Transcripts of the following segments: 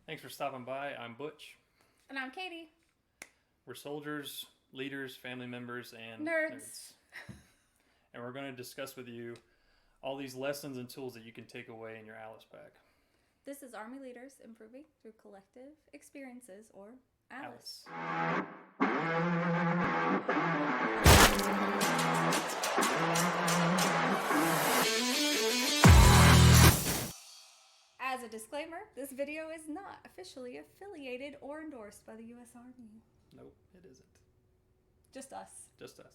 Thanks for stopping by. I'm Butch. And I'm Katie. We're soldiers, leaders, family members, and Nerds. And we're going to discuss with you all these lessons and tools that you can take away in your Alice Pack. This is Army Leaders Improving Through Collective Experiences, or ALICE. As a disclaimer, this video is not officially affiliated or endorsed by the U.S. Army. Nope, it isn't. Just us. Just us.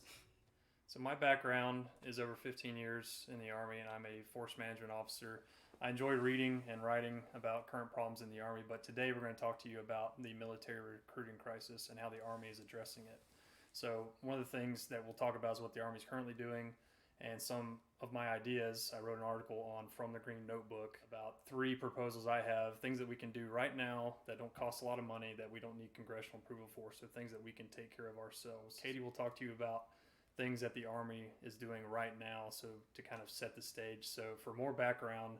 So my background is over 15 years in the Army, and I'm a force management officer. I enjoy reading and writing about current problems in the Army, but today we're going to talk to you about the military recruiting crisis and how the Army is addressing it. So one of the things that we'll talk about is what the Army is currently doing and some of my ideas. I wrote an article on From the Green Notebook about 3 proposals I have, things that we can do right now that don't cost a lot of money, that we don't need congressional approval for, so things that we can take care of ourselves. Katie will talk to you about things that the Army is doing right now, so to kind of set the stage. So for more background,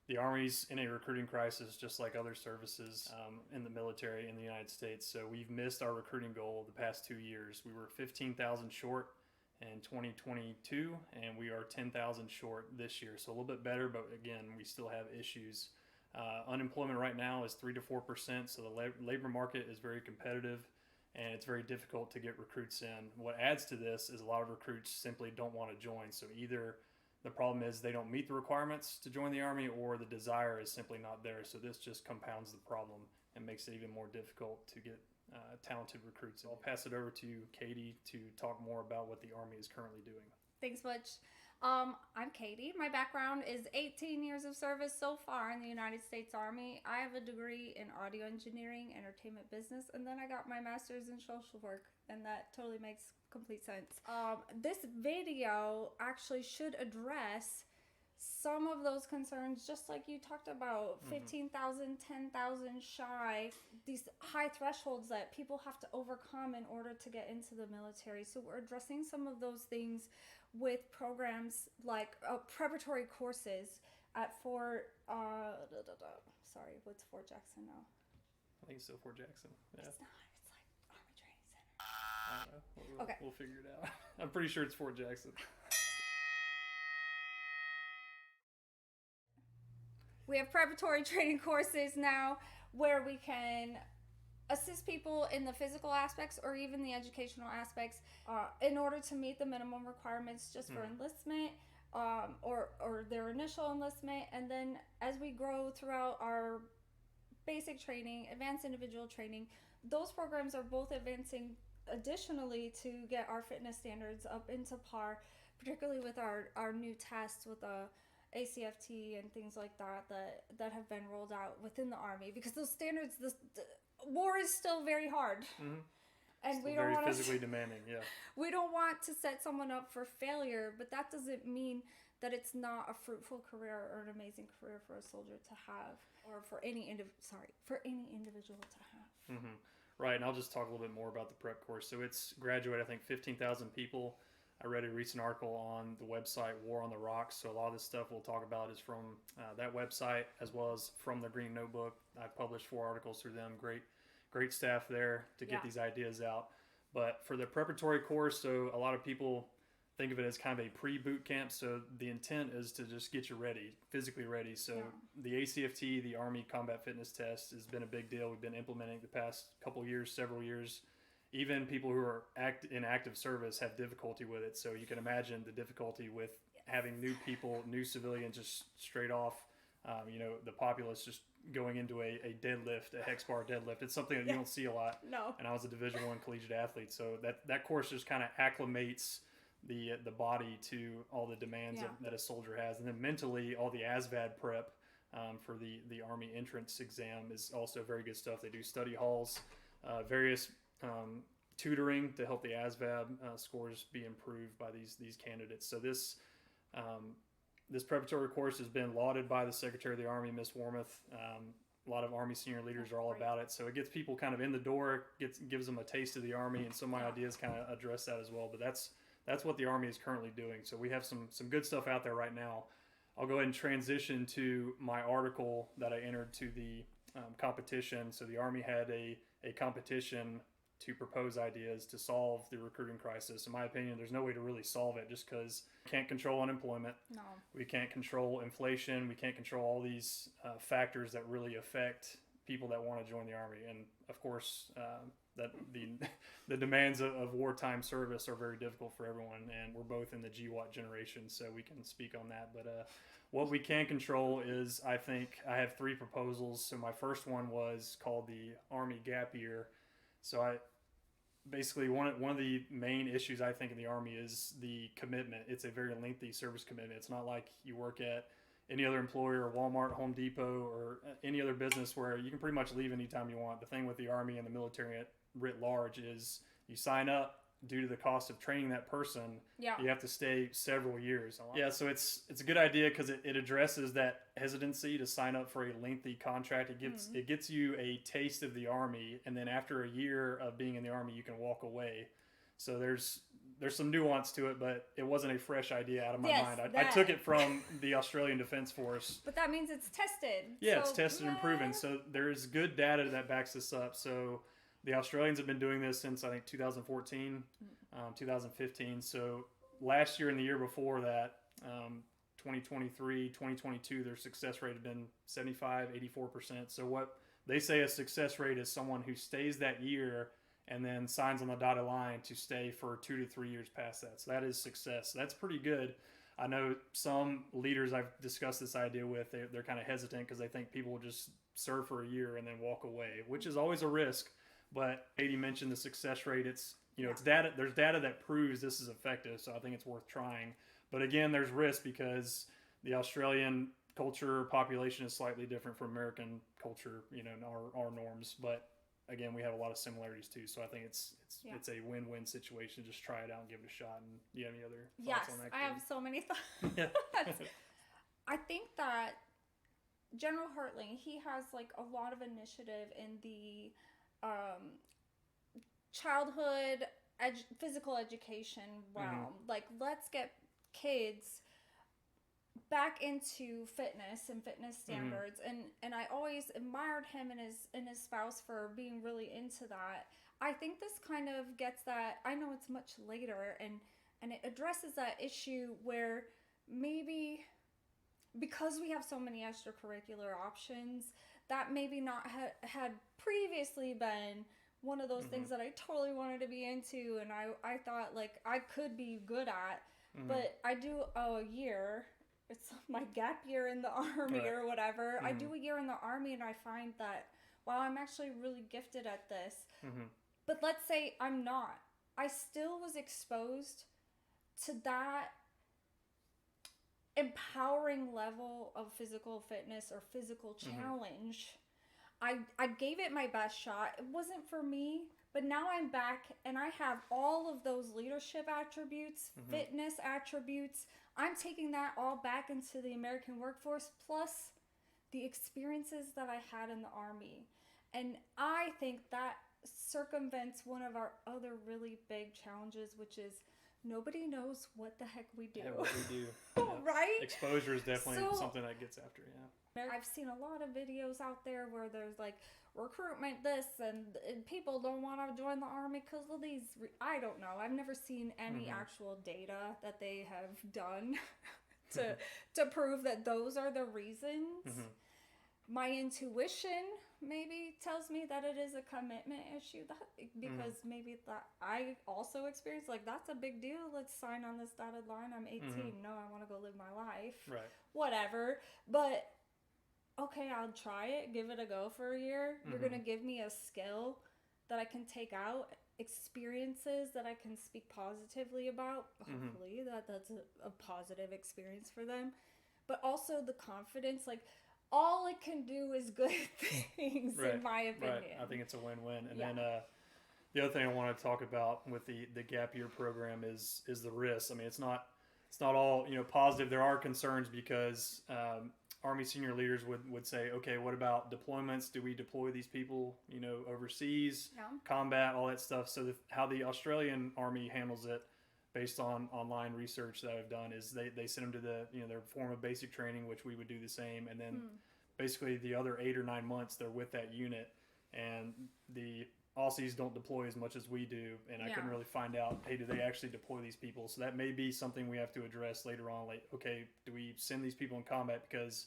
the Army's in a recruiting crisis just like other services in the military in the United States. So we've missed our recruiting goal the past 2 years. We were 15,000 short in 2022, and we are 10,000 short this year. So a little bit better, but again, we still have issues. Unemployment right now is 3 to 4%, so the labor market is very competitive, and it's very difficult to get recruits in. What adds to this is a lot of recruits simply don't want to join. So either the problem is they don't meet the requirements to join the Army, or the desire is simply not there. So this just compounds the problem and makes it even more difficult to get talented recruits. I'll pass it over to Katie to talk more about what the Army is currently doing. Thanks, Butch. I'm Katie. My background is 18 years of service so far in the United States Army. I have a degree in audio engineering, entertainment business, and then I got my master's in social work, and that totally makes complete sense. This video actually should address some of those concerns, just like you talked about, 15,000, 10,000 shy, these high thresholds that people have to overcome in order to get into the military. So we're addressing some of those things with programs like preparatory courses at Fort, sorry, what's Fort Jackson now? I think it's still Fort Jackson. Yeah. It's not, it's like Army Training Center. I don't know. Okay. We'll figure it out. I'm pretty sure it's Fort Jackson. We have preparatory training courses now where we can assist people in the physical aspects or even the educational aspects in order to meet the minimum requirements just for enlistment or their initial enlistment. And then as we grow throughout our basic training, advanced individual training, those programs are both advancing additionally to get our fitness standards up into par, particularly with our new tests with the ACFT and things like that have been rolled out within the Army, because those standards, the war is still very hard, and Still we don't very want physically demanding. Yeah, we don't want to set someone up for failure, but that doesn't mean that it's not a fruitful career or an amazing career for a soldier to have, or for any individual to have. Right. And I'll just talk a little bit more about the prep course. So it's graduated, I think, 15,000 people. I read a recent article on the website War on the Rocks, so a lot of this stuff we'll talk about is from that website, as well as from the Green Notebook. I published 4 articles through them. Great staff there to get these ideas out. But for the preparatory course, so a lot of people think of it as kind of a pre-boot camp. So the intent is to just get you ready, physically ready. So the ACFT, the Army Combat Fitness Test, has been a big deal. We've been implementing it the past couple years, several years. Even people who are in active service have difficulty with it. So you can imagine the difficulty with having new people, new civilians, just straight off, the populace just going into a deadlift, a hex bar deadlift. It's something that you don't see a lot. No. And I was a Division I collegiate athlete. So that course just kind of acclimates the body to all the demands that a soldier has. And then mentally, all the ASVAD prep for the Army entrance exam is also very good stuff. They do study halls, various tutoring to help the ASVAB scores be improved by these candidates. So this preparatory course has been lauded by the Secretary of the Army, Miss Wormuth. A lot of Army senior leaders are all about it. So it gets people kind of in the door, gives them a taste of the Army, and some of my ideas kind of address that as well. But that's what the Army is currently doing. So we have some good stuff out there right now. I'll go ahead and transition to my article that I entered to the competition. So the Army had a competition to propose ideas to solve the recruiting crisis. In my opinion, there's no way to really solve it just because we can't control unemployment. No. We can't control inflation. We can't control all these factors that really affect people that want to join the Army. And of course, that the demands of wartime service are very difficult for everyone. And we're both in the GWAT generation, so we can speak on that. But what we can control is, I think, I have 3 proposals. So my first one was called the Army Gap Year. So basically one of the main issues I think in the Army is the commitment. It's a very lengthy service commitment. It's not like you work at any other employer, or Walmart, Home Depot, or any other business where you can pretty much leave anytime you want. The thing with the Army and the military writ large is you sign up, due to the cost of training that person, you have to stay several years. Yeah, so it's a good idea because it addresses that hesitancy to sign up for a lengthy contract. It gets you a taste of the Army, and then after a year of being in the Army, you can walk away. So there's some nuance to it, but it wasn't a fresh idea out of my mind. I took it from the Australian Defense Force. But that means it's tested. Yeah, it's tested and proven. So there's good data that backs this up. So the Australians have been doing this since, I think, 2014, 2015. So last year and the year before that, 2023, 2022, their success rate had been 75, 84%. So what they say a success rate is someone who stays that year and then signs on the dotted line to stay for 2 to 3 years past that. So that is success. That's pretty good. I know some leaders I've discussed this idea with, they're kind of hesitant because they think people will just serve for a year and then walk away, which is always a risk. But Katie mentioned the success rate. It's data. There's data that proves this is effective, so I think it's worth trying. But again, there's risk because the Australian culture population is slightly different from American culture, and our norms. But again, we have a lot of similarities too. So I think it's a win-win situation. Just try it out and give it a shot. And do you have any other thoughts on that? Yes, I have so many thoughts. I think that General Hartling, he has like a lot of initiative in the childhood physical education realm. Like, let's get kids back into fitness and fitness standards. And I always admired him and his spouse for being really into that. I think this kind of gets that. I know it's much later, and it addresses that issue where maybe because we have so many extracurricular options, that maybe not had previously been one of those things that I totally wanted to be into, and I thought like I could be good at, but I do a year. It's my gap year in the Army or whatever. I do a year in the Army, and I find that, wow, I'm actually really gifted at this. But let's say I'm not. I still was exposed to that empowering level of physical fitness or physical challenge. I gave it my best shot. It wasn't for me, but now I'm back and I have all of those leadership attributes, fitness attributes. I'm taking that all back into the American workforce, plus the experiences that I had in the Army. And I think that circumvents one of our other really big challenges, which is nobody knows what the heck we do. Yeah, what we do. Right? Exposure is definitely something that gets after, I've seen a lot of videos out there where there's like recruitment this and people don't want to join the Army because of these. I don't know. I've never seen any actual data that they have done to prove that those are the reasons. My intuition maybe tells me that it is a commitment issue, because maybe that I also experienced like, that's a big deal. Let's sign on this dotted line. I'm 18. No, I want to go live my life. Right. Whatever. But okay, I'll try it. Give it a go for a year. You're going to give me a skill that I can take out, experiences that I can speak positively about. Hopefully that's a positive experience for them. But also the confidence, like, all it can do is good things, in my opinion. Right. I think it's a win-win. And then the other thing I want to talk about with the gap year program is the risks. I mean, it's not all positive. There are concerns because Army senior leaders would say, okay, what about deployments? Do we deploy these people overseas, combat, all that stuff? So how the Australian Army handles it, based on online research that I've done, is they send them to their form of basic training, which we would do the same, and then basically the other 8 or 9 months they're with that unit, and the Aussies don't deploy as much as we do, and I couldn't really find out, hey, do they actually deploy these people? So that may be something we have to address later on. Like, okay, do we send these people in combat? Because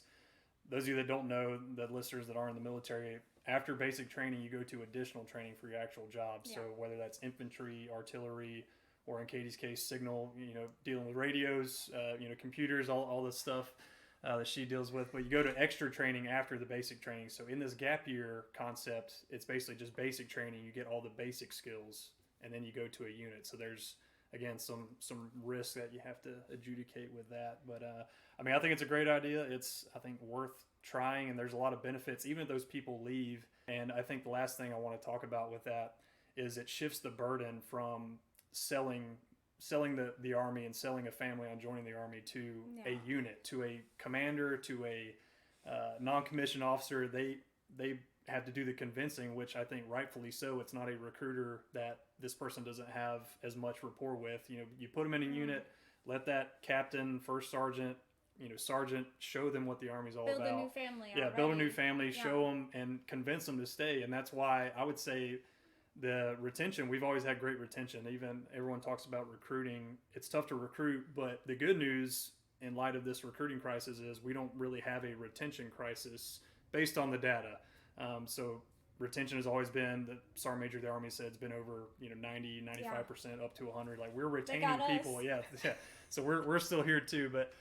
those of you that don't know, the listeners that are in the military, after basic training, you go to additional training for your actual job. So whether that's infantry, artillery, or in Katie's case, signal, dealing with radios, computers, all this stuff that she deals with. But you go to extra training after the basic training. So in this gap year concept, it's basically just basic training. You get all the basic skills, and then you go to a unit. So there's, again, some risks that you have to adjudicate with that. But I think it's a great idea. It's, I think, worth trying, and there's a lot of benefits, even if those people leave. And I think the last thing I want to talk about with that is it shifts the burden from selling the Army and selling a family on joining the Army to a unit, to a commander, to a non-commissioned officer. They have to do the convincing, which I think rightfully so. It's not a recruiter that this person doesn't have as much rapport with. You put them in a unit, let that captain, first sergeant, sergeant, show them what the Army's all about. Build a new family. Build a new family, show them and convince them to stay. And that's why I would say the retention, we've always had great retention. Even everyone talks about recruiting. It's tough to recruit, but the good news in light of this recruiting crisis is we don't really have a retention crisis based on the data. So retention has always been, the Sergeant Major of the Army said, it's been over 90, 95% up to 100. Like, we're retaining people. Yeah. So we're still here too. But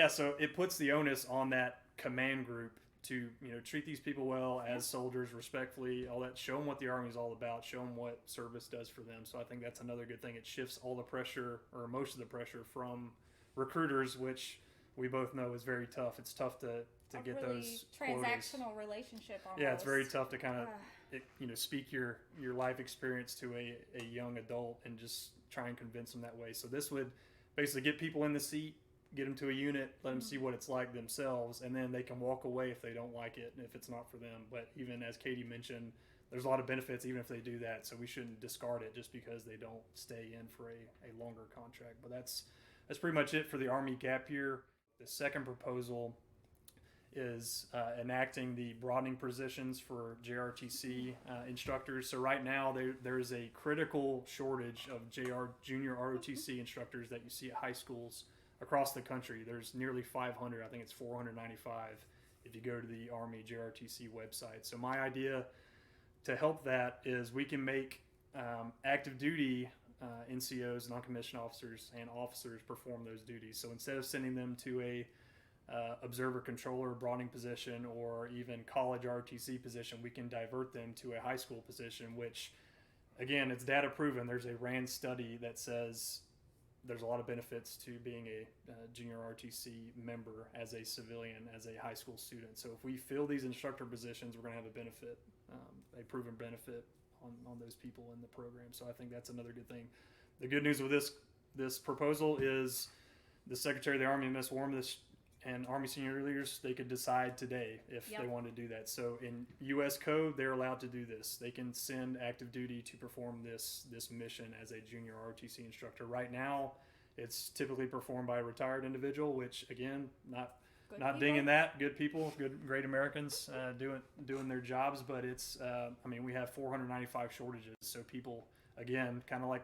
so it puts the onus on that command group to treat these people well as soldiers, respectfully, all that. Show them what the Army is all about. Show them what service does for them. So I think that's another good thing. It shifts all the pressure, or most of the pressure, from recruiters, which we both know is very tough. It's tough to get really those transactional quotas. Relationship almost. Yeah, it's very tough to kind of speak your life experience to a young adult and just try and convince them that way. So this would basically get people in the seat, get them to a unit, let them see what it's like themselves, and then they can walk away if they don't like it and if it's not for them. But even as Katie mentioned, there's a lot of benefits even if they do that, so we shouldn't discard it just because they don't stay in for a longer contract. But that's pretty much it for the Army gap year. The second proposal is enacting the broadening positions for JRTC instructors. So right now there is a critical shortage of junior ROTC instructors that you see at high schools across the country. There's nearly 500. I think it's 495 if you go to the Army JRTC website. So my idea to help that is we can make active duty NCOs, non-commissioned officers, and officers perform those duties. So instead of sending them to a observer controller broadening position or even college ROTC position, we can divert them to a high school position, which, again, it's data proven. There's a RAND study that says there's a lot of benefits to being a junior ROTC member as a civilian, as a high school student. So if we fill these instructor positions, we're going to have a benefit, a proven benefit on those people in the program. So I think that's another good thing. The good news with this proposal is the Secretary of the Army, Ms. Warm, and Army senior leaders, they could decide today if they want to do that. So in U.S. code, they're allowed to do this. They can send active duty to perform this mission as a junior ROTC instructor. Right now, it's typically performed by a retired individual, which, again, not dinging that. Good people, great Americans doing their jobs, but it's we have 495 shortages. So people, again, kind of like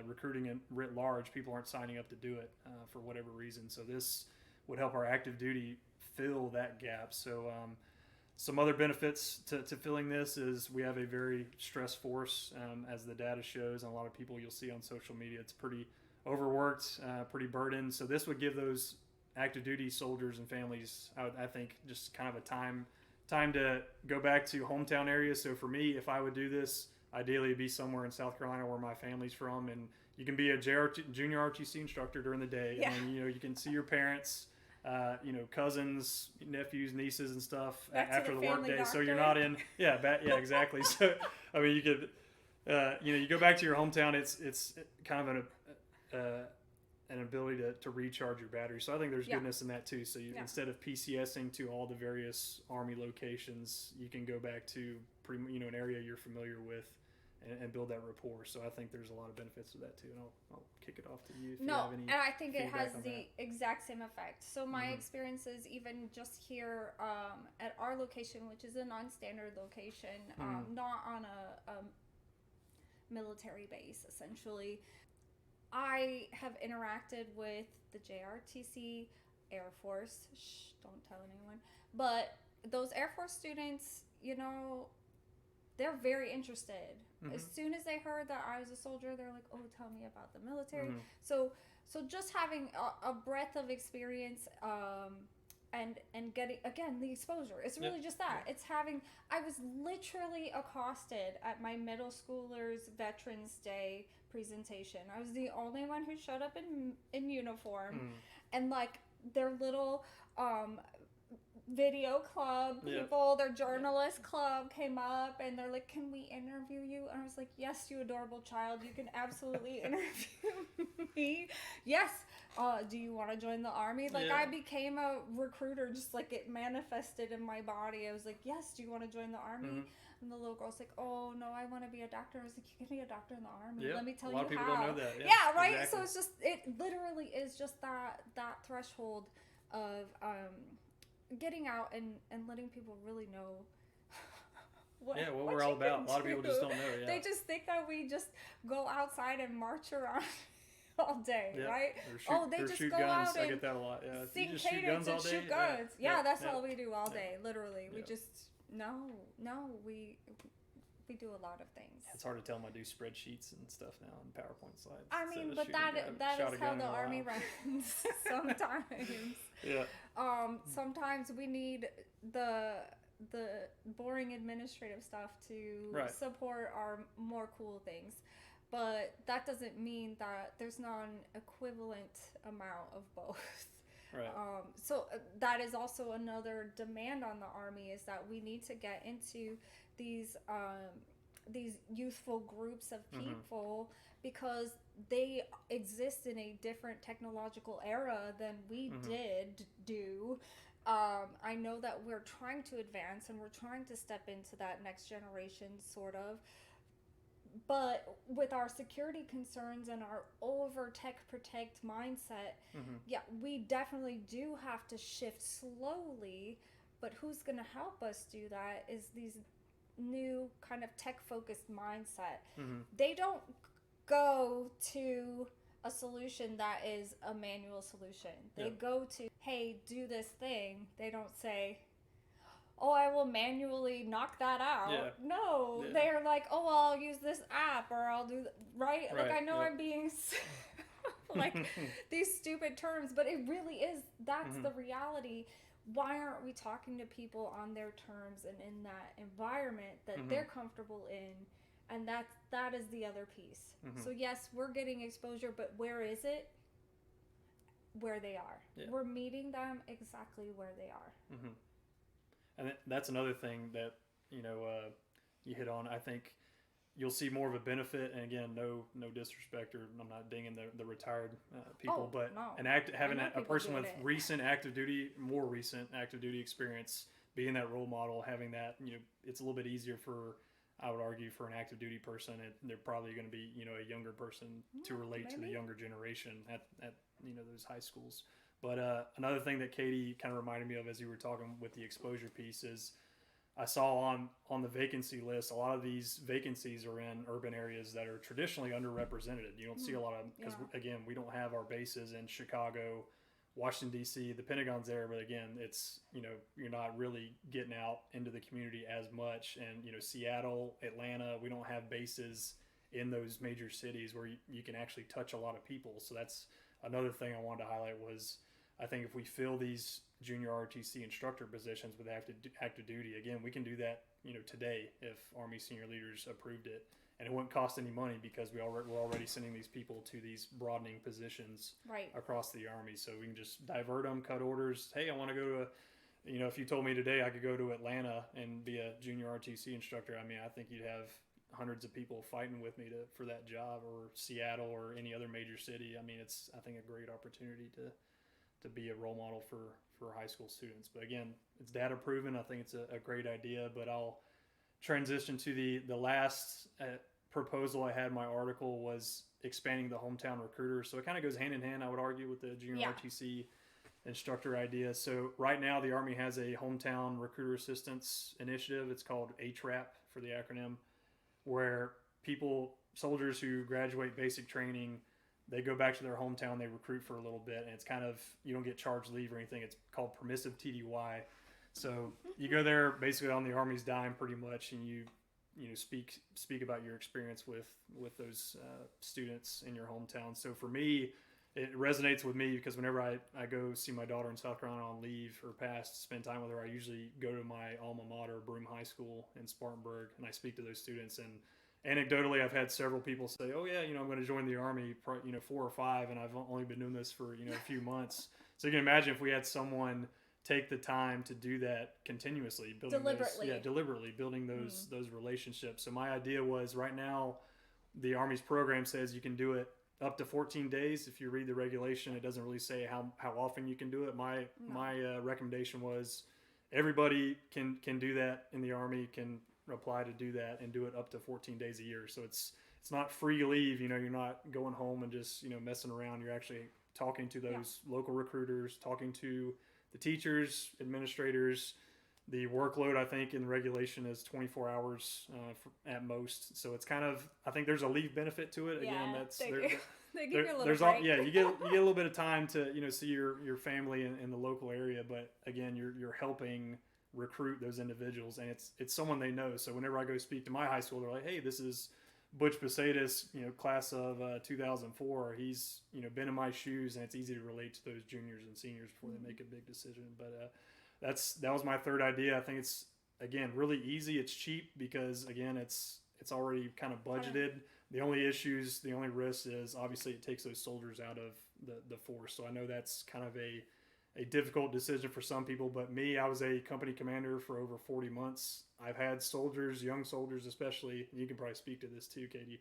recruiting in writ large, people aren't signing up to do it for whatever reason. So this would help our active duty fill that gap. So some other benefits to filling this is we have a very stressed force, as the data shows, and a lot of people you'll see on social media. It's pretty overworked, pretty burdened. So this would give those active duty soldiers and families, I think, just kind of a time to go back to hometown areas. So for me, if I would do this, ideally it'd be somewhere in South Carolina where my family's from, and you can be a junior ROTC instructor during the day, and you can see your parents, cousins, nephews, nieces, and stuff after the work day. So you're not in, exactly. So you could, you go back to your hometown. It's kind of an ability to recharge your battery. So I think there's goodness in that too. So instead of PCSing to all the various Army locations, you can go back to an area you're familiar with and build that rapport. So I think there's a lot of benefits to that too. And I'll kick it off to you if you No, have any. and I think it has feedback on the exact same effect. So my Mhm. experiences, even just here at our location, which is a non-standard location, not on a military base, essentially, I have interacted with the JRTC, Air Force. Shh, don't tell anyone. But those Air Force students, you know, they're very interested. Mhm. As soon as they heard that I was a soldier, they're like, "Oh, tell me about the military." Mhm. So just having a breadth of experience, and getting again the exposure. It's really just that. It's having. I was literally accosted at my middle schoolers' Veterans Day presentation. I was the only one who showed up in uniform, and like their little video club people, their journalist club came up and they're like, "Can we interview you?" And I was like, "Yes, you adorable child, you can absolutely interview me. Yes. Do you want to join the Army?" Like I became a recruiter, just like it manifested in my body. I was like, "Yes, do you want to join the Army?" And the little girl's like, "Oh no, I want to be a doctor." I was like, "You can be a doctor in the Army. Let me tell you how." A lot of people don't know that. Yeah, right. Exactly. So it's just, it literally is just that threshold of getting out and letting people really know what we're all about. A lot of people just don't know. They just think that we just go outside and march around all day, right? They just shoot go guns. Out and I get that a lot. Yeah, sing just cadence shoot guns all day. Shoot guns. That's all we do all day. Literally, we just we do a lot of things. It's hard to tell them I do spreadsheets and stuff now and PowerPoint slides. I mean, but that is how the Army runs sometimes. Sometimes we need the boring administrative stuff to support our more cool things. But that doesn't mean that there's not an equivalent amount of both. Right. So that is also another demand on the Army, is that we need to get into these youthful groups of people because they exist in a different technological era than we did do. I know that we're trying to advance and we're trying to step into that next generation, sort of. But with our security concerns and our over tech protect mindset, we definitely do have to shift slowly. But who's going to help us do that is these new kind of tech focused mindset. They don't go to a solution that is a manual solution. They go to, "Hey, do this thing." They don't say, "Oh, I will manually knock that out." No, they're like, "Oh, well, I'll use this app, or I'll do right." Like, I know I'm being like these stupid terms, but it really is. That's the reality. Why aren't we talking to people on their terms and in that environment that they're comfortable in? And that is the other piece. So yes, we're getting exposure, but where is it? Where they are. We're meeting them exactly where they are. And that's another thing that you hit on. I think you'll see more of a benefit. And again, no disrespect, or I'm not dinging the retired people, but having a person with more recent active duty experience, being that role model, having that, it's a little bit easier for, I would argue, for an active duty person. They're probably going to be a younger person to relate to the younger generation at those high schools. But another thing that Katie kind of reminded me of as you were talking with the exposure piece is, I saw on the vacancy list, a lot of these vacancies are in urban areas that are traditionally underrepresented. You don't see a lot of, because again, we don't have our bases in Chicago, Washington, D.C., the Pentagon's there, but again, it's, you're not really getting out into the community as much. And, Seattle, Atlanta, we don't have bases in those major cities where you can actually touch a lot of people. So that's another thing I wanted to highlight was, I think if we fill these junior ROTC instructor positions with active duty, again, we can do that, today if Army senior leaders approved it, and it wouldn't cost any money because we're already sending these people to these broadening positions across the Army. So we can just divert them, cut orders. Hey, I want to go to, if you told me today I could go to Atlanta and be a junior ROTC instructor, I mean, I think you'd have hundreds of people fighting with me for that job, or Seattle or any other major city. I mean, it's, I think, a great opportunity to be a role model for high school students. But again, it's data proven. I think it's a great idea, but I'll transition to the last proposal I had in my article was expanding the hometown recruiter. So it kind of goes hand in hand, I would argue, with the junior RTC instructor idea. So right now the Army has a hometown recruiter assistance initiative. It's called HRAP for the acronym, where soldiers who graduate basic training, they go back to their hometown, they recruit for a little bit, and it's kind of, you don't get charged leave or anything. It's called permissive TDY. So you go there basically on the Army's dime pretty much, and you speak about your experience with those students in your hometown. So for me, it resonates with me because whenever I go see my daughter in South Carolina on leave or past, spend time with her, I usually go to my alma mater, Broome High School in Spartanburg, and I speak to those students. And anecdotally, I've had several people say, "Oh yeah, I'm going to join the Army, 4 or 5, and I've only been doing this for a few months." So you can imagine if we had someone take the time to do that continuously, deliberately building those relationships. So my idea was, right now, the Army's program says you can do it up to 14 days. If you read the regulation, it doesn't really say how often you can do it. My recommendation was everybody can do that in the Army, can apply to do that and do it up to 14 days a year. So it's not free leave. You're not going home and just messing around. You're actually talking to those local recruiters, talking to the teachers, administrators. The workload, I think, in the regulation is 24 hours at most. So it's kind of, I think there's a leave benefit to it. Again, they give you a little break. You get a little bit of time to see your family in the local area. But again, you're helping recruit those individuals, and it's someone they know. So whenever I go speak to my high school, they're like, "Hey, this is Butch Besaidis, class of 2004. He's been in my shoes," and it's easy to relate to those juniors and seniors before they make a big decision. But that was my third idea. I think it's, again, really easy. It's cheap because, again, it's already kind of budgeted. The only risk is obviously it takes those soldiers out of the force. So I know that's kind of a difficult decision for some people, but me, I was a company commander for over 40 months. I've had soldiers, young soldiers especially, and you can probably speak to this too, Katie.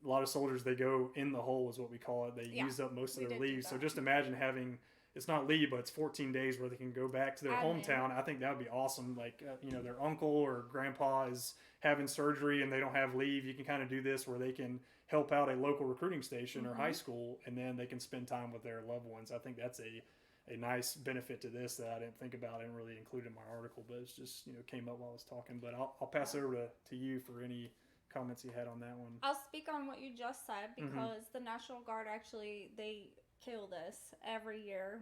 A lot of soldiers, they go in the hole is what we call it. They use up most of their leave. So just imagine having, it's not leave, but it's 14 days where they can go back to their hometown. I think that would be awesome. Like, their uncle or grandpa is having surgery and they don't have leave. You can kind of do this where they can help out a local recruiting station or high school, and then they can spend time with their loved ones. I think that's a nice benefit to this that I didn't think about and really include in my article, but it's just, came up while I was talking. But I'll pass it over to you for any comments you had on that one. I'll speak on what you just said because the National Guard actually, they kill this every year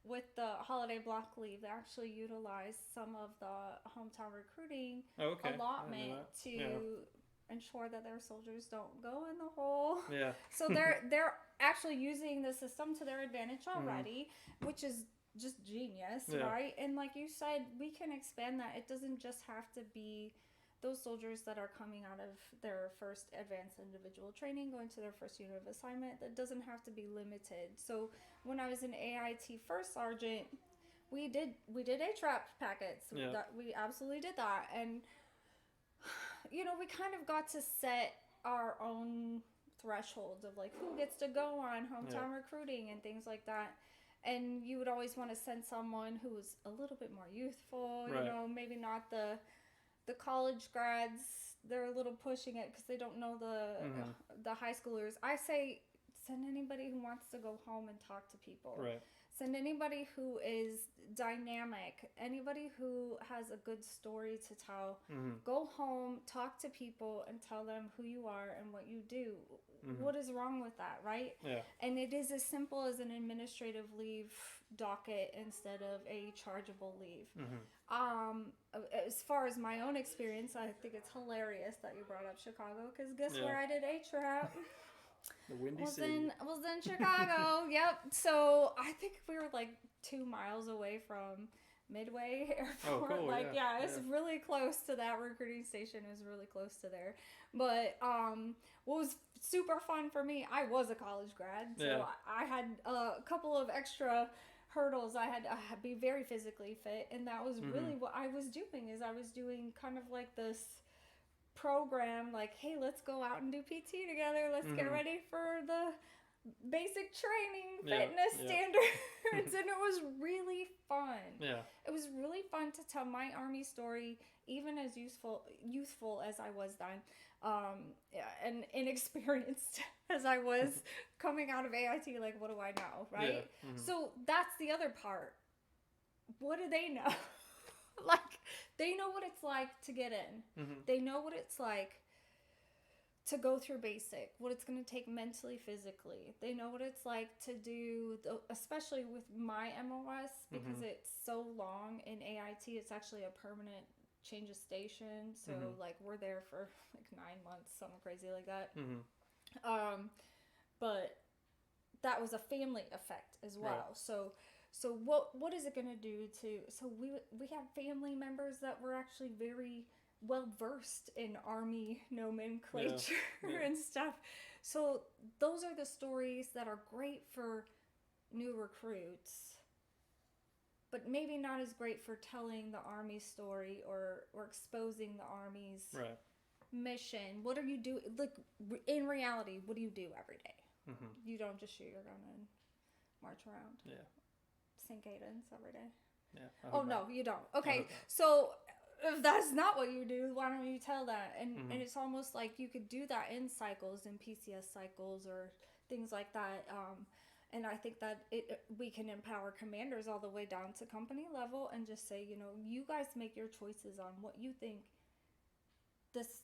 with the holiday block leave. They actually utilize some of the hometown recruiting allotment to ensure that their soldiers don't go in the hole. Yeah. So they're actually using the system to their advantage already, which is just genius, right? And like you said, we can expand that. It doesn't just have to be those soldiers that are coming out of their first advanced individual training, going to their first unit of assignment. That doesn't have to be limited. So when I was an AIT first sergeant, we did HRAP packets. We absolutely did that. And we kind of got to set our own thresholds of like who gets to go on hometown recruiting and things like that. And you would always want to send someone who was a little bit more youthful, maybe not the college grads. They're a little pushing it because they don't know the high schoolers. I say send anybody who wants to go home and talk to people. Right. Send anybody who is dynamic, anybody who has a good story to tell. Go home, talk to people, and tell them who you are and what you do. What is wrong with that, right? Yeah. And it is as simple as an administrative leave docket instead of a chargeable leave. As far as my own experience, I think it's hilarious that you brought up Chicago, because guess where I did HRAP? The Windy City. Was in Chicago. Yep. So I think we were like 2 miles away from Midway Airport. Oh, cool. It's really close to that recruiting station. It was really close to there. But what was super fun for me, I was a college grad, so I had a couple of extra hurdles. I had to be very physically fit, and that was really what I was doing. Is I was doing kind of like this program, like, hey, let's go out and do PT together. Let's get ready for basic training, Yeah, fitness yeah. standards, and it was really fun. Yeah. It was really fun to tell my Army story, even as youthful as I was then, yeah, and inexperienced as I was coming out of AIT. Like, what do I know, right? Yeah. Mm-hmm. So that's the other part. What do they know? Like, they know what it's like to get in. Mm-hmm. They know what it's like to go through basic, what it's going to take mentally, physically. They know what it's like to do, especially with my MOS, because it's so long in AIT. It's actually a permanent change of station. So, like, we're there for like 9 months, something crazy like that. But that was a family effect as well. Right. So what is it going to do to, so we have family members that were actually very well versed in Army nomenclature and stuff. So those are the stories that are great for new recruits, but maybe not as great for telling the Army story or exposing the Army's mission. What are you doing? Like, in reality, what do you do every day? You don't just shoot your gun and march around. Yeah. Sing cadence every day. Yeah. Oh, no, you don't. Okay, so if that's not what you do, why don't you tell that? And it's almost like you could do that in cycles, in PCS cycles or things like that. And I think that we can empower commanders all the way down to company level and just say, you know, you guys make your choices on what you think this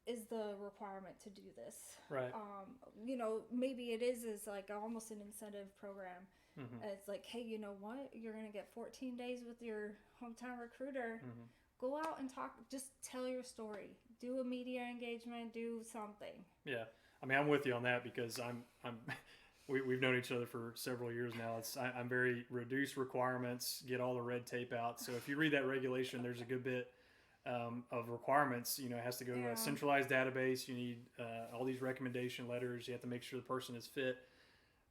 is the requirement to do this. Right. You know, maybe it is like almost an incentive program. It's like, hey, you know what? You're going to get 14 days with your hometown recruiter. Go out and talk. Just tell your story. Do a media engagement. Do something. Yeah. I mean, I'm with you on that because we've known each other for several years now. I'm very reduce requirements, get all the red tape out. So if you read that regulation, there's a good bit of requirements. You know, it has to go to a centralized database. You need all these recommendation letters. You have to make sure the person is fit.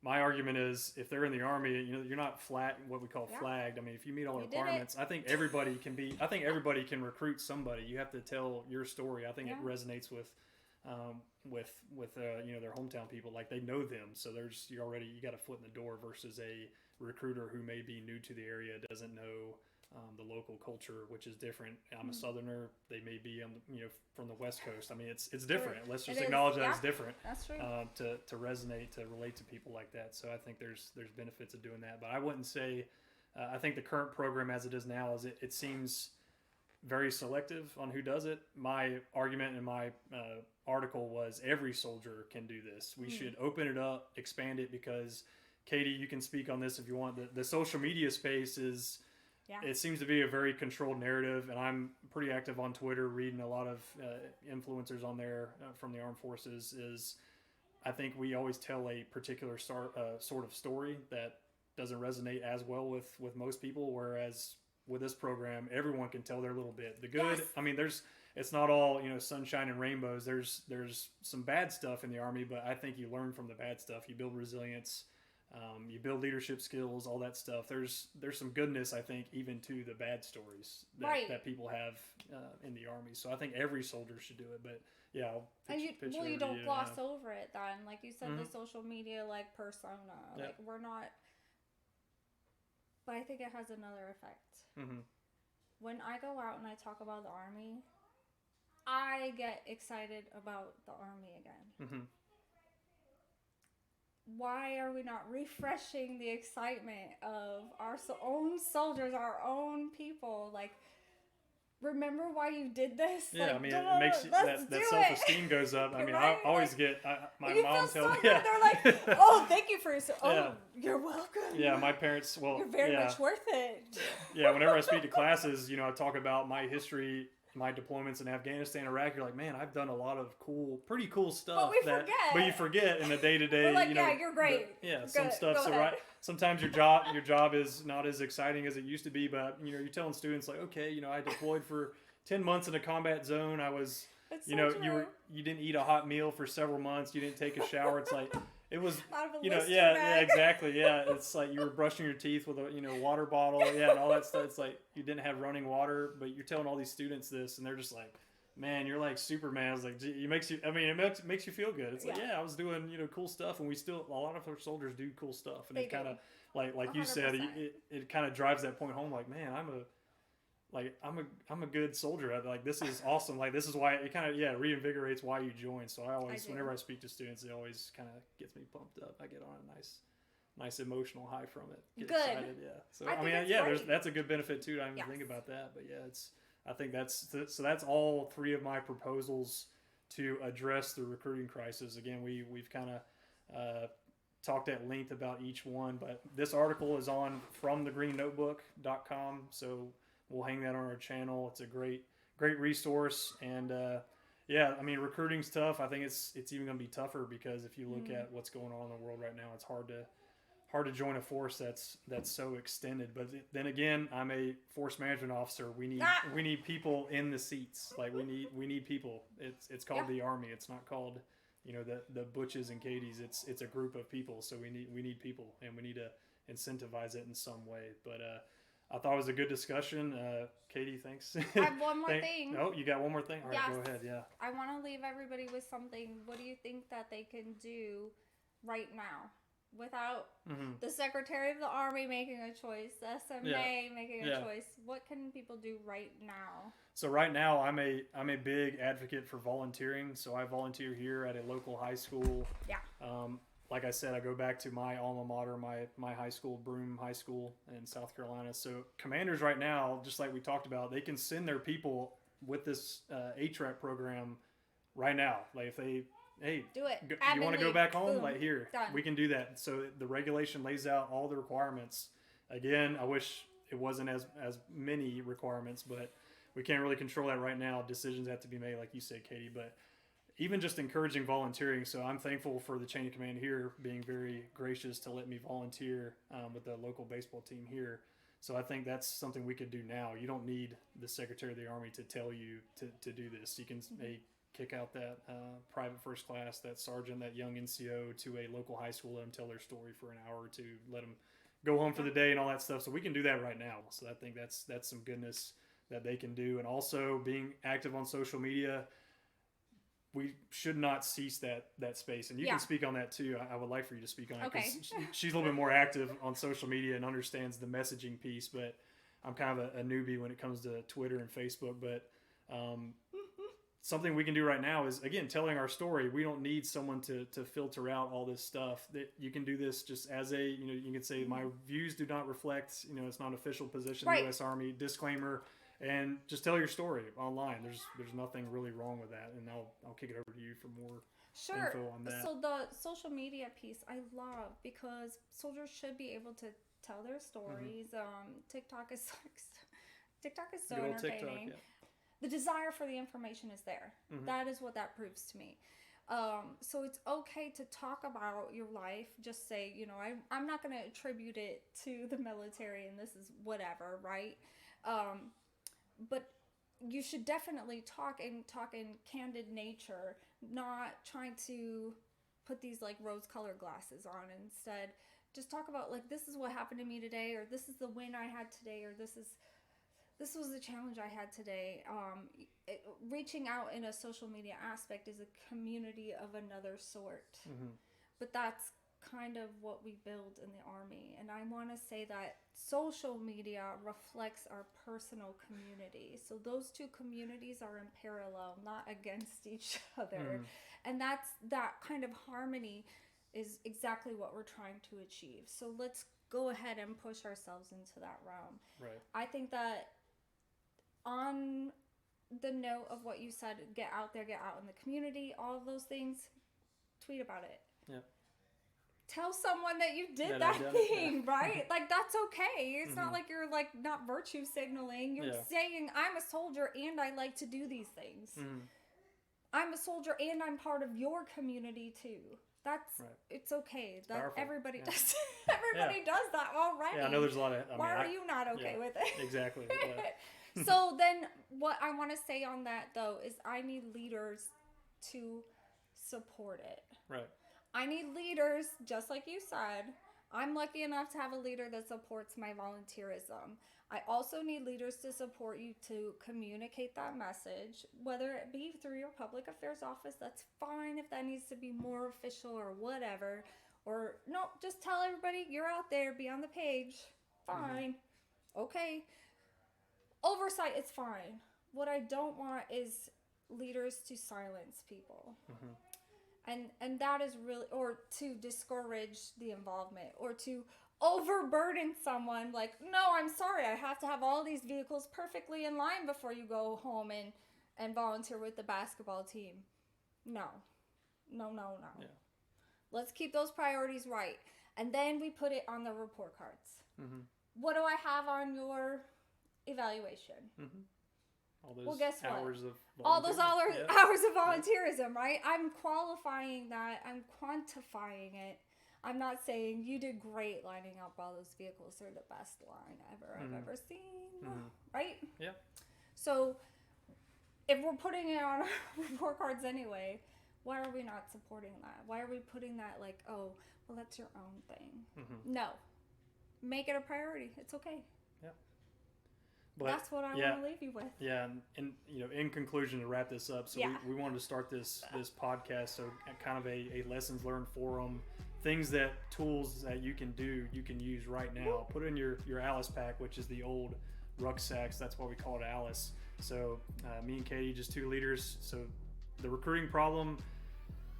My argument is, if they're in the Army, you know, you're not what we call flagged. I mean, if you meet all the requirements, I think everybody can recruit somebody. You have to tell your story. I think it resonates with you know, their hometown people. Like, they know them, so you got a foot in the door versus a recruiter who may be new to the area, doesn't know the local culture, which is different. I'm a Southerner. They may be from the West Coast. I mean, it's different. Let's just acknowledge that it's different. That's true. To resonate, to relate to people like that. So I think there's benefits of doing that. But I wouldn't say. I think the current program as it is now it seems very selective on who does it. My argument in my article was every soldier can do this. We should open it up, expand it, because Katie, you can speak on this if you want. The social media space is. It seems to be a very controlled narrative, and I'm pretty active on Twitter, reading a lot of influencers on there from the armed forces. I think we always tell a particular sort of story that doesn't resonate as well with most people, whereas with this program, everyone can tell their little bit. The good, I mean, it's not all, you know, sunshine and rainbows. There's some bad stuff in the Army, but I think you learn from the bad stuff. You build resilience. You build leadership skills, all that stuff. There's some goodness, I think, even to the bad stories that people have in the Army. So I think every soldier should do it. But yeah, you don't gloss over it then. Like you said, the social media persona. Like, we're not. But I think it has another effect. When I go out and I talk about the Army, I get excited about the Army again. Why are we not refreshing the excitement of our own soldiers, our own people? Like, remember why you did this? Yeah, like, I mean, it makes you, that self-esteem goes up. I mean, I always get my mom tells me. They're like, oh, thank you for your. You're welcome. Yeah, my parents. Well, you're very much worth it. Yeah, whenever I speak to classes, you know, I talk about my history. My deployments in Afghanistan, Iraq, you're like, man, I've done a lot of pretty cool stuff. But you forget in the day to day. Like, you're great. Some stuff's right. Sometimes your job is not as exciting as it used to be. But you know, you're telling students like, okay, you know, I deployed for 10 months in a combat zone. I was, you didn't eat a hot meal for several months. You didn't take a shower. It's like. It was, exactly. Yeah, it's like you were brushing your teeth with a, water bottle, and all that stuff. It's like you didn't have running water, but you're telling all these students this, and they're just like, man, you're like Superman. It's like, it makes you, I mean, it makes you feel good. It's like, yeah, I was doing, cool stuff, and a lot of our soldiers do cool stuff. And They it kind do. of, like you said, it kind of drives that point home. Like, man, I'm a good soldier. Like, this is awesome. Like, this is why it kind of, reinvigorates why you join. So whenever I speak to students, it always kind of gets me pumped up. I get on a nice emotional high from it. Get excited, yeah. So I mean, that's a good benefit too. I didn't even think about that, but yeah, I think that's all three of my proposals to address the recruiting crisis. Again, we've kind of talked at length about each one, but this article is on fromthegreennotebook.com, so we'll hang that on our channel. It's a great resource, and I mean, recruiting's tough. I think it's even going to be tougher because if you look at what's going on in the world right now, it's hard to join a force that's so extended. But then again, I'm a force management officer. We need people in the seats. Like we need people. It's called the Army. It's not called the Butches and Katies. It's a group of people. So we need people, and we need to incentivize it in some way. But I thought it was a good discussion. Katie, thanks. I have one more thing. Oh, you got one more thing? All right, go ahead. Yeah. I want to leave everybody with something. What do you think that they can do right now without the Secretary of the Army making a choice, the SMA making a choice? What can people do right now? So right now, I'm a big advocate for volunteering. So I volunteer here at a local high school. Yeah. Like I said, I go back to my alma mater, my high school, Broome High School in South Carolina. So commanders right now, just like we talked about, they can send their people with this HRAP program right now. Like if they, hey, do it. You want to go back home? Boom. Like here, Done. We can do that. So the regulation lays out all the requirements. Again, I wish it wasn't as many requirements, but we can't really control that right now. Decisions have to be made, like you said, Katie, but even just encouraging volunteering. So I'm thankful for the chain of command here being very gracious to let me volunteer with the local baseball team here. So I think that's something we could do now. You don't need the Secretary of the Army to tell you to do this. You can kick out that private first class, that sergeant, that young NCO to a local high school, let them tell their story for an hour or two, let them go home for the day and all that stuff. So we can do that right now. So I think that's some goodness that they can do. And also being active on social media, we should not cease that space. And you can speak on that too. I would like for you to speak on it because she's a little bit more active on social media and understands the messaging piece, but I'm kind of a newbie when it comes to Twitter and Facebook. But something we can do right now is, again, telling our story. We don't need someone to filter out all this stuff. That you can do this just as you can say, my views do not reflect, it's not an official position of the U.S. Army, disclaimer. And just tell your story online. There's nothing really wrong with that. And I'll kick it over to you for more info on that. So the social media piece I love because soldiers should be able to tell their stories. TikTok is so entertaining. TikTok, The desire for the information is there. That is what that proves to me. So it's okay to talk about your life. Just say, I'm not going to attribute it to the military and this is whatever, right? But you should definitely talk in candid nature, not trying to put these like rose-colored glasses on. Instead, just talk about like, this is what happened to me today, or this is the win I had today, or this was the challenge I had today. Reaching out in a social media aspect is a community of another sort. But that's kind of what we build in the Army. And I want to say that social media reflects our personal community. So those two communities are in parallel, not against each other. And that kind of harmony is exactly what we're trying to achieve. So let's go ahead and push ourselves into that realm. Right. I think that on the note of what you said, get out there, get out in the community, all of those things, tweet about it. Yeah. Tell someone that you did that thing, right? Like, that's okay. It's not like you're, like, not virtue signaling. You're saying, I'm a soldier and I like to do these things. I'm a soldier and I'm part of your community, too. It's okay. That everybody does. Everybody does that already. Yeah, I know there's a lot of... Why are you not okay with it? Exactly. So then what I want to say on that, though, is I need leaders to support it. Right. I need leaders, just like you said, I'm lucky enough to have a leader that supports my volunteerism. I also need leaders to support you to communicate that message, whether it be through your public affairs office. That's fine if that needs to be more official or whatever. Or no, just tell everybody you're out there, be on the page. Fine. Okay. Oversight, it's fine. What I don't want is leaders to silence people. And that is really, or to discourage the involvement, or to overburden someone like, no, I'm sorry, I have to have all these vehicles perfectly in line before you go home and volunteer with the basketball team. No. Yeah. Let's keep those priorities right. And then we put it on the report cards. What do I have on your evaluation? All those hours of all those hours of volunteerism, right? I'm qualifying that. I'm quantifying it. I'm not saying you did great lining up all those vehicles. They're the best line I've ever seen, right? Yeah. So if we're putting it on our report cards anyway, why are we not supporting that? Why are we putting that like, oh, well, that's your own thing? No. Make it a priority. It's okay. But that's what I want to leave you with. Yeah, and in conclusion, to wrap this up, so we wanted to start this podcast, so kind of a lessons learned forum, tools that you can do, you can use right now. Put in your Alice pack, which is the old rucksacks. That's why we call it Alice. So me and Katie, just two leaders. So the recruiting problem,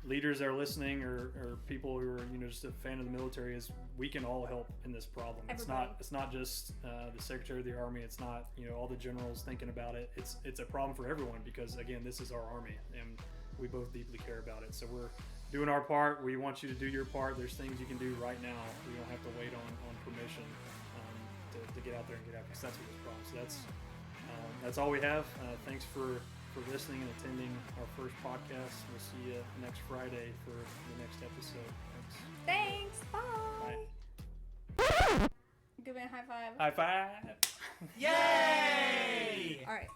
leaders that are listening, or people who are just a fan of the military, is we can all help in this problem. Everybody. It's not just the Secretary of the Army. It's not all the generals thinking about it. It's a problem for everyone, because again, this is our Army and we both deeply care about it. So we're doing our part. We want you to do your part. There's things you can do right now. We don't have to wait on permission to get out there and get after, because that's what this problem. So that's all we have. Thanks for listening and attending our first podcast. We'll see you next Friday for the next episode. Thanks. Bye. Give me a high five. High five. Yay! All right.